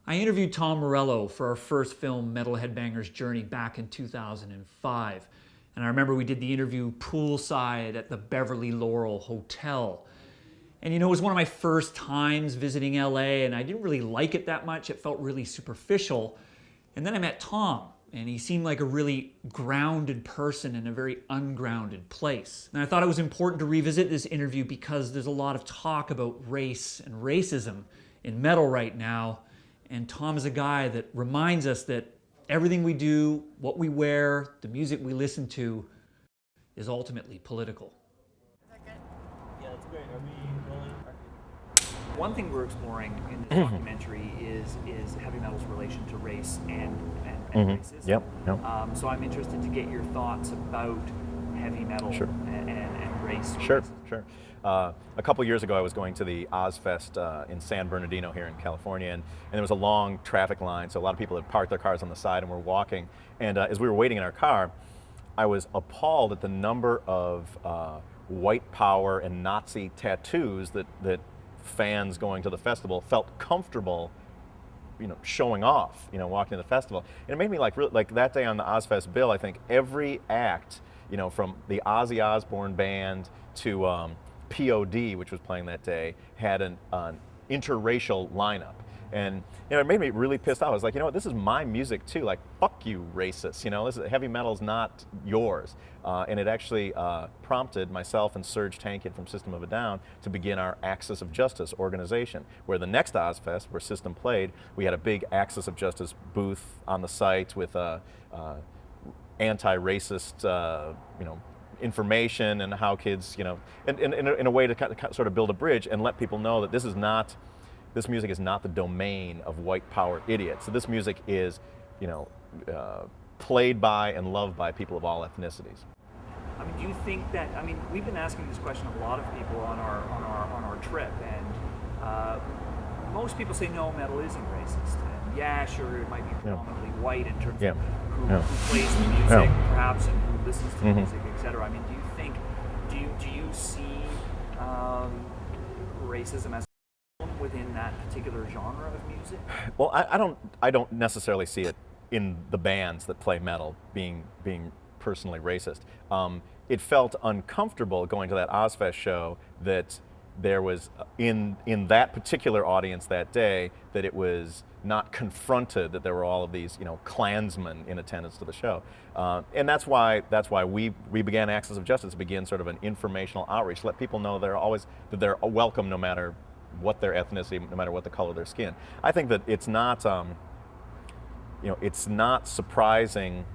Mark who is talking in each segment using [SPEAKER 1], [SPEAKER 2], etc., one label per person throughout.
[SPEAKER 1] I interviewed Tom Morello for our first film, Metal Headbanger's Journey, back in 2005. And I remember we did the interview poolside at the Beverly Laurel Hotel. And you know, it was one of my first times visiting LA, and I didn't really like it that much. It felt really superficial. And then I met Tom, and he seemed like a really grounded person in a very ungrounded place. And I thought it was important to revisit this interview because there's a lot of talk about race and racism in metal right now. And Tom is a guy that reminds us that everything we do, what we wear, the music we listen to, is ultimately political.
[SPEAKER 2] Yeah, that's great. Are we rolling?
[SPEAKER 3] One thing we're exploring in this documentary is heavy metal's relation to race and racism.
[SPEAKER 2] Yep.
[SPEAKER 3] So I'm interested to get your thoughts about heavy metal
[SPEAKER 2] Sure.
[SPEAKER 3] and race.
[SPEAKER 2] Sure. A couple years ago, I was going to the Ozfest in San Bernardino here in California, and there was a long traffic line, so a lot of people had parked their cars on the side and were walking. And as we were waiting in our car, I was appalled at the number of white power and Nazi tattoos that fans going to the festival felt comfortable, showing off, walking to the festival. And it made me like that day on the Ozfest bill, I think every act, from the Ozzy Osbourne band to POD, which was playing that day, had an interracial lineup. And it made me really pissed off. I was like, what, this is my music too. Like, fuck you, racists. This is, heavy metal's not yours. And it actually prompted myself and Serge Tankian from System of a Down to begin our Axis of Justice organization, where the next Ozfest, where System played, we had a big Axis of Justice booth on the site with anti-racist, information and how kids, in a way to sort of build a bridge and let people know that this music is not the domain of white power idiots. So this music is, played by and loved by people of all ethnicities.
[SPEAKER 3] I mean, do you think that? I mean, we've been asking this question of a lot of people on our trip, and most people say no, metal isn't racist. And yeah, sure, it might be predominantly white in terms of who plays the music, perhaps, and who listens to the music, etc. I mean, do you see racism as within that particular genre of music?
[SPEAKER 2] Well, I don't necessarily see it in the bands that play metal being personally racist. It felt uncomfortable going to that Ozfest show that there was in that particular audience that day, that it was not confronted that there were all of these Klansmen in attendance to the show, and that's why we began Axis of Justice to begin sort of an informational outreach to let people know that they're welcome no matter what their ethnicity, no matter what the color of their skin. I think that it's not it's not surprising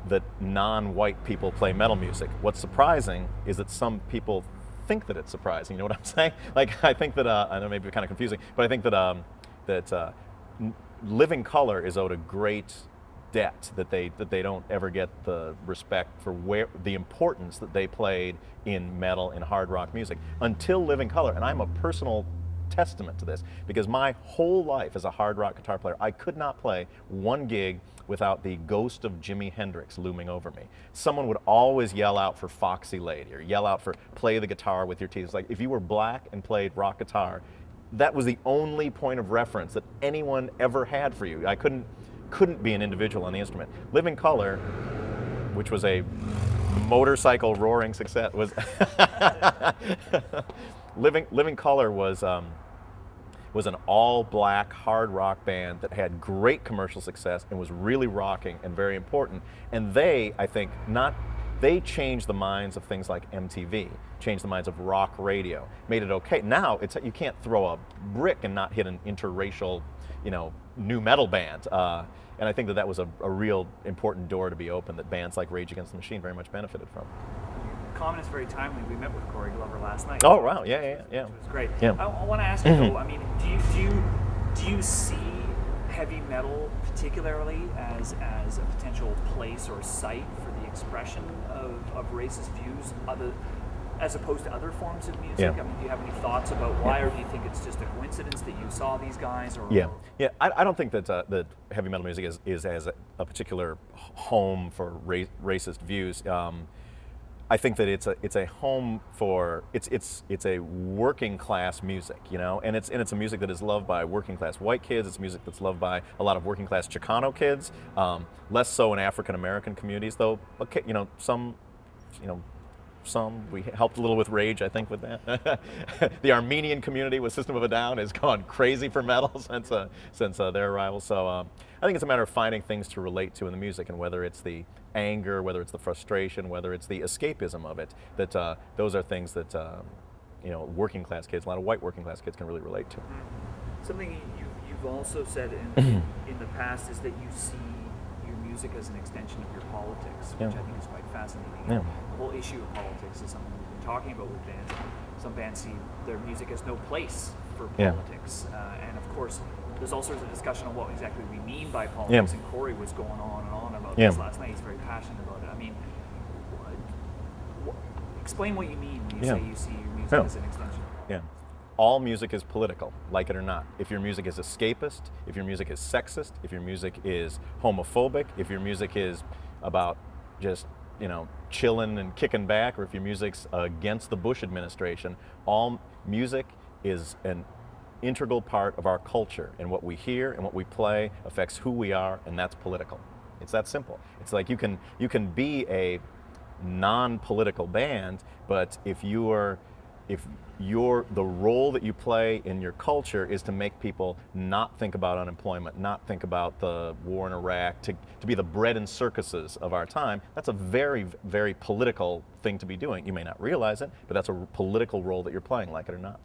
[SPEAKER 2] that non-white people play metal music. What's surprising is that some people think that it's surprising. You know what I'm saying? Like, I think that I know it may be kind of confusing, but I think that Living Colour is owed a great debt that they don't ever get the respect for the importance that they played in metal and hard rock music until Living Colour. And I'm a personal testament to this, because my whole life as a hard rock guitar player, I could not play one gig without the ghost of Jimi Hendrix looming over me. Someone would always yell out for Foxy Lady or yell out for play the guitar with your teeth. It's like if you were black and played rock guitar, that was the only point of reference that anyone ever had for you. I couldn't be an individual on the instrument. Living Colour, which was a motorcycle roaring success, was Living Colour was an all-black hard rock band that had great commercial success and was really rocking and very important. And they, I think, they changed the minds of things like MTV, changed the minds of rock radio, made it okay. Now you can't throw a brick and not hit an interracial, new metal band. And I think that was a real important door to be opened that bands like Rage Against the Machine very much benefited from.
[SPEAKER 3] Comment is very timely. We met with Corey Glover last night.
[SPEAKER 2] Oh wow, yeah.
[SPEAKER 3] It was great.
[SPEAKER 2] Yeah.
[SPEAKER 3] I want to ask you though. I mean, do you see heavy metal particularly as a potential place or site for the expression of racist views, as opposed to other forms of music?
[SPEAKER 2] Yeah.
[SPEAKER 3] I mean, do you have any thoughts about why, or do you think it's just a coincidence that you saw these guys?
[SPEAKER 2] I don't think that heavy metal music is as a particular home for racist views. I think that it's a home for it's a working class music, you know, and it's a music that is loved by working class white kids. It's music that's loved by a lot of working class Chicano kids, less so in African American communities, though. Okay, you know, some, you know. We helped a little with Rage, I think, with that. The Armenian community with System of a Down has gone crazy for metal since their arrival. So I think it's a matter of finding things to relate to in the music, and whether it's the anger, whether it's the frustration, whether it's the escapism of it, that those are things that you know, working class kids, a lot of white working class kids can really relate to.
[SPEAKER 3] Something you've also said in the past is that you see your music as an extension of your politics, which I think is quite fascinating.
[SPEAKER 2] Yeah.
[SPEAKER 3] The whole issue of politics is something we've been talking about with bands. Some bands see their music as no place for politics, and of course, there's all sorts of discussion on what exactly we mean by politics. And Corey was going on and on about this last night. He's very passionate about it. I mean, explain what you mean when you say you see your music as an extension.
[SPEAKER 2] Yeah. All music is political, like it or not. If your music is escapist, if your music is sexist, if your music is homophobic, if your music is about just, you know, chilling and kicking back, or if your music's against the Bush administration, all music is an integral part of our culture, and what we hear and what we play affects who we are, and that's political. It's that simple. It's like you can be a non-political band, but if the role that you play in your culture is to make people not think about unemployment, not think about the war in Iraq, to be the bread and circuses of our time, that's a very, very political thing to be doing. You may not realize it, but that's a political role that you're playing, like it or not.